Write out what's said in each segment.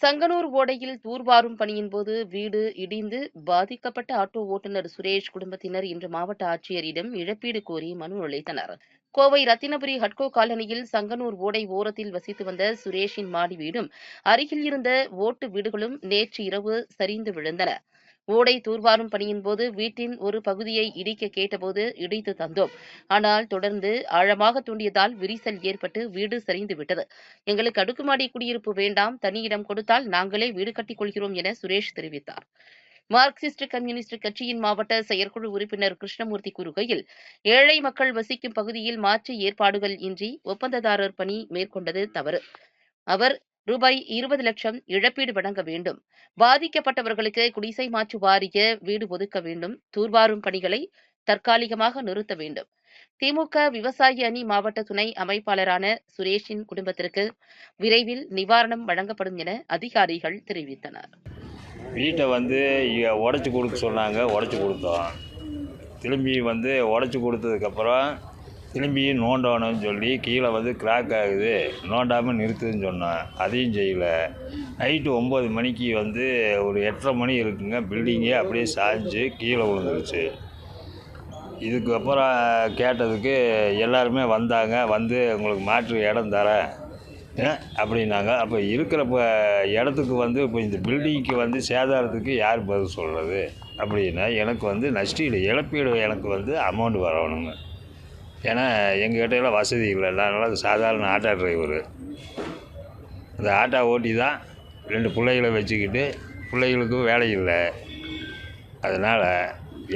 சங்கனூர் ஓடையில் தூர்வாரும் பணியின் போது வீடு இடிந்து பாதிக்கப்பட்ட ஆட்டோ ஓட்டுநர் சுரேஷ் குடும்பத்தினர் இன்று மாவட்ட ஆட்சியரிடம் இழப்பீடு கோரி மனு அளித்தனர். கோவை ரத்தினபுரி ஹட்கோ காலனியில் சங்கனூர் ஓடை ஓரத்தில் வசித்து வந்த சுரேஷின் மாடி வீடும் அருகில் இருந்த ஓட்டு வீடுகளும் நேற்று இரவு சரிந்து விழுந்தன. ஓடை தூர்வாரும் பணியின் போது வீட்டின் ஒரு பகுதியை இடிக்க கேட்டபோது இடித்து தந்தோம். ஆனால் தொடர்ந்து ஆழமாக தூண்டியதால் விரிசல் ஏற்பட்டு வீடு சரிந்து விட்டது. எங்களுக்கு அடுக்குமாடி குடியிருப்பு வேண்டாம், தனி இடம் கொடுத்தால் நாங்களே வீடு கட்டிக் கொள்கிறோம் என சுரேஷ் தெரிவித்தார். மார்க்சிஸ்ட் கம்யூனிஸ்ட் கட்சியின் மாவட்ட செயற்குழு உறுப்பினர் கிருஷ்ணமூர்த்தி கூறுகையில், ஏழை மக்கள் வசிக்கும் பகுதியில் மாற்று ஏற்பாடுகள் இன்றி ஒப்பந்ததாரர் பணி மேற்கொண்டது தவறு. அவர் ரூபாய் 20 லட்சம் இழப்பீடு வழங்க வேண்டும். பாதிக்கப்பட்டவர்களுக்கு குடிசை மாற்று வாரிய வீடு ஒதுக்க வேண்டும். தூர்வாரும் பணிகளை தற்காலிகமாக நிறுத்த வேண்டும். திமுக விவசாய அணி மாவட்ட துணை அமைப்பாளரான சுரேஷின் குடும்பத்திற்கு விரைவில் நிவாரணம் வழங்கப்படும் என அதிகாரிகள் தெரிவித்தனர். வீட்டை உடைச்சி கொடுக்க சொன்னாங்க, உடைச்சி கொடுத்தோம். திரும்பி உடைச்சி கொடுத்ததுக்கப்புறம் திரும்பி நோண்டணும்னு சொல்லி கீழே கிராக் ஆகுது, நோண்டாமல் நிறுத்துதுன்னு சொன்னோம். அதையும் செய்யலை. நைட்டு 9 மணிக்கு ஒரு 8:30 மணி இருக்குங்க, பில்டிங்கே அப்படியே சாய்ஞ்சு கீழே விழுந்துருச்சு. இதுக்கப்புறம் கேட்டதுக்கு எல்லாருமே வந்தாங்க, உங்களுக்கு மாற்று இடம் தரேன் அப்படின்னாங்க. அப்போ இருக்கிற இடத்துக்கு இப்போ இந்த பில்டிங்க்கு சேதாரத்துக்கு யார் பதில் சொல்கிறது அப்படின்னா, எனக்கு நஷ்டீடு இழப்பீடு எனக்கு அமௌண்ட் வரணுங்க. ஏன்னா எங்ககிட்ட எல்லாம் வசதி இல்லை. அதனால் சாதாரண ஆட்டோ டிரைவரு, அந்த ஆட்டோ ஓட்டி தான் 2 பிள்ளைகளை வச்சுக்கிட்டு, பிள்ளைகளுக்கும் வேலை இல்லை. அதனால்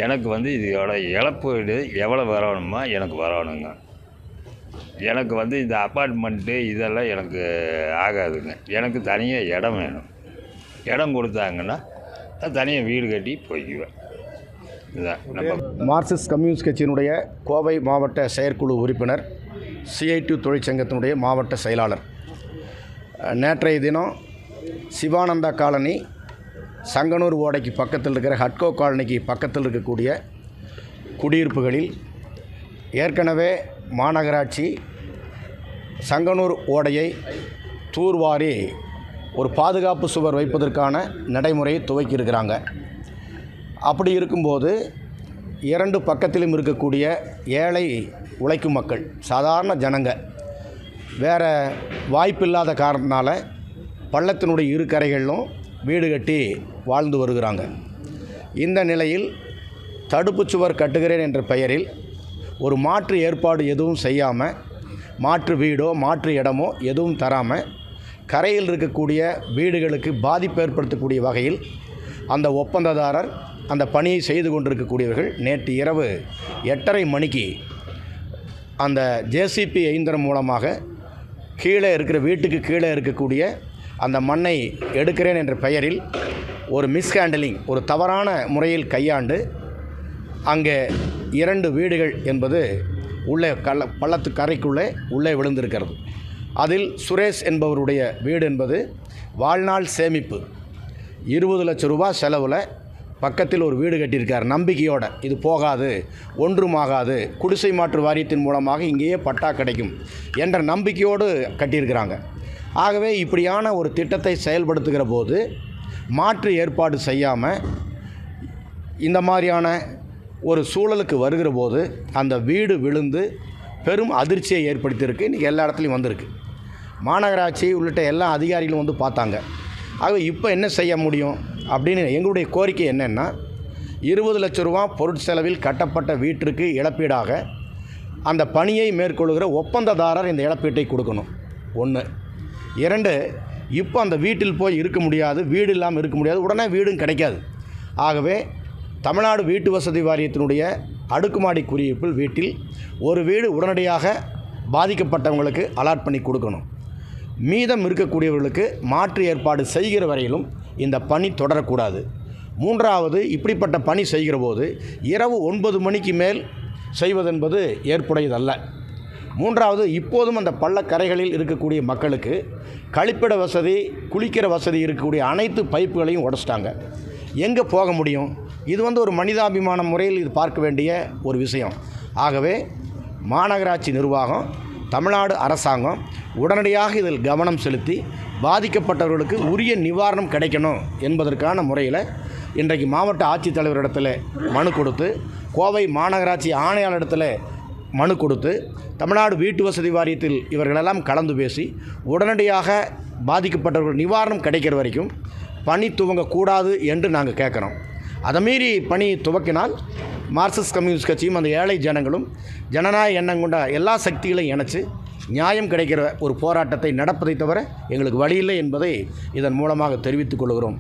எனக்கு இதோட இழப்பீடு எவ்வளோ வரணுமோ எனக்கு வரணுங்க. எனக்கு இந்த அப்பார்ட்மெண்ட்டு இதெல்லாம் எனக்கு ஆகாதுங்க. எனக்கு தனியாக இடம் வேணும். இடம் கொடுத்தாங்கன்னா தனியாக வீடு கட்டி போய்க்குவேன். மார்க்சிஸ்ட் கம்யூனிஸ்ட் கட்சியினுடைய கோவை மாவட்ட செயற்குழு உறுப்பினர், CIT தொழிற்சங்கத்தினுடைய மாவட்ட செயலாளர். நேற்றைய தினம் சிவானந்தா காலனி, சங்கனூர் ஓடைக்கு பக்கத்தில் இருக்கிற ஹட்கோ காலனிக்கு பக்கத்தில் இருக்கக்கூடிய குடியிருப்புகளில் ஏற்கனவே மாநகராட்சி சங்கனூர் ஓடையை தூர்வாரி ஒரு பாதுகாப்பு சுவர் வைப்பதற்கான நடைமுறையை துவக்கியிருக்கிறாங்க. அப்படி இருக்கும்போது 2 பக்கத்திலும் இருக்கக்கூடிய ஏழை உழைக்கும் மக்கள், சாதாரண ஜனங்க, வேறு வாய்ப்பில்லாத காரணத்தினால பள்ளத்தினுடைய 2 கரைகளிலும் வீடு கட்டி வாழ்ந்து வருகிறாங்க. இந்த நிலையில் தடுப்புச் சுவர் கட்டுகிறேன் என்ற பெயரில் ஒரு மாற்று ஏற்பாடு எதுவும் செய்யாமல், மாற்று வீடோ மாற்று இடமோ எதுவும் தராமல், கரையில் இருக்கக்கூடிய வீடுகளுக்கு பாதிப்பு ஏற்படுத்தக்கூடிய வகையில் அந்த ஒப்பந்ததாரர் அந்த பணியை செய்து கொண்டிருக்கக்கூடியவர்கள் நேற்று இரவு 8:30 மணிக்கு அந்த JCB இயந்திரம் மூலமாக கீழே இருக்கிற வீட்டுக்கு கீழே இருக்கக்கூடிய அந்த மண்ணை எடுக்கிறேன் என்ற பெயரில் ஒரு மிஸ்ஹேண்டலிங், ஒரு தவறான முறையில் கையாண்டு அங்கே 2 வீடுகள் என்பது உள்ளே பள்ளத்து கரைக்குள்ளே உள்ளே விழுந்திருக்கிறது. அதில் சுரேஷ் என்பவருடைய வீடு என்பது வாழ்நாள் சேமிப்பு 20 லட்சம் ரூபாய் செலவில் பக்கத்தில் ஒரு வீடு கட்டியிருக்கார். நம்பிக்கையோடு இது போகாது, ஒன்றுமாகாது, குடிசை மாற்று வாரியத்தின் மூலமாக இங்கேயே பட்டா கிடைக்கும் என்ற நம்பிக்கையோடு கட்டியிருக்கிறாங்க. ஆகவே இப்படியான ஒரு திட்டத்தை செயல்படுத்துகிற போது மாற்று ஏற்பாடு செய்யாமல் இந்த மாதிரியான ஒரு சூழலுக்கு வருகிற போது அந்த வீடு விழுந்து பெரும் அதிர்ச்சியை ஏற்படுத்தியிருக்கு. இன்றைக்கி எல்லா இடத்துலையும் வந்திருக்கு. மாநகராட்சி உள்ளிட்ட எல்லா அதிகாரிகளும் பார்த்தாங்க. ஆகவே இப்போ என்ன செய்ய முடியும் அப்படின்னு எங்களுடைய கோரிக்கை என்னென்னா, 20 லட்சம் ரூபா பொருட்செலவில் கட்டப்பட்ட வீட்டிற்கு இழப்பீடாக அந்த பணியை மேற்கொள்கிற ஒப்பந்ததாரர் இந்த இழப்பீட்டை கொடுக்கணும். 1. 2, இப்போ அந்த வீட்டில் போய் இருக்க முடியாது, வீடு இல்லாமல் இருக்க முடியாது, உடனே வீடும் கிடைக்காது. ஆகவே தமிழ்நாடு வீட்டு வசதி வாரியத்தினுடைய அடுக்குமாடி குடியிருப்பில் வீட்டில் ஒரு வீடு உடனடியாக பாதிக்கப்பட்டவங்களுக்கு அலாட் பண்ணி கொடுக்கணும். மீதம் இருக்கக்கூடியவர்களுக்கு மாற்று ஏற்பாடு செய்கிற வரையிலும் இந்த பணி தொடரக்கூடாது. 3வது, இப்படிப்பட்ட பணி செய்கிற போது இரவு 9 மணிக்கு மேல் செய்வதென்பது ஏற்புடையதல்ல. 3வது, இப்போதும் அந்த பள்ளக்கரைகளில் இருக்கக்கூடிய மக்களுக்கு கழிப்பிட வசதி, குளிக்கிற வசதி இருக்கக்கூடிய அனைத்து பைப்புகளையும் உடைச்சிட்டாங்க. எங்கே போக முடியும்? இது ஒரு மனிதாபிமான முறையில் இது பார்க்க வேண்டிய ஒரு விஷயம். ஆகவே மாநகராட்சி நிர்வாகம், தமிழ்நாடு அரசாங்கம் உடனடியாக இதில் கவனம் செலுத்தி பாதிக்கப்பட்டவர்களுக்கு உரிய நிவாரணம் கிடைக்கணும் என்பதற்கான முறையில் இன்றைக்கு மாவட்ட ஆட்சித்தலைவரிடத்தில் மனு கொடுத்து, கோவை மாநகராட்சி ஆணையாளரிடத்தில் மனு கொடுத்து, தமிழ்நாடு வீட்டு வசதி வாரியத்தில் இவர்களெல்லாம் கலந்து பேசி உடனடியாக பாதிக்கப்பட்டவர்கள் நிவாரணம் கிடைக்கிற வரைக்கும் பணி துவங்கக்கூடாது என்று நாங்கள் கேட்குறோம். அதை மீறி பணி துவக்கினால் மார்க்சிஸ்ட் கம்யூனிஸ்ட் கட்சியும் அந்த ஏழை ஜனங்களும் ஜனநாயக எண்ணம் கொண்ட எல்லா சக்திகளையும் இணைச்சு நியாயம் கிடைக்கிற ஒரு போராட்டத்தை நடப்பதை தவிர எங்களுக்கு வழியில்லை என்பதை இதன் மூலமாக தெரிவித்துக் கொள்கிறோம்.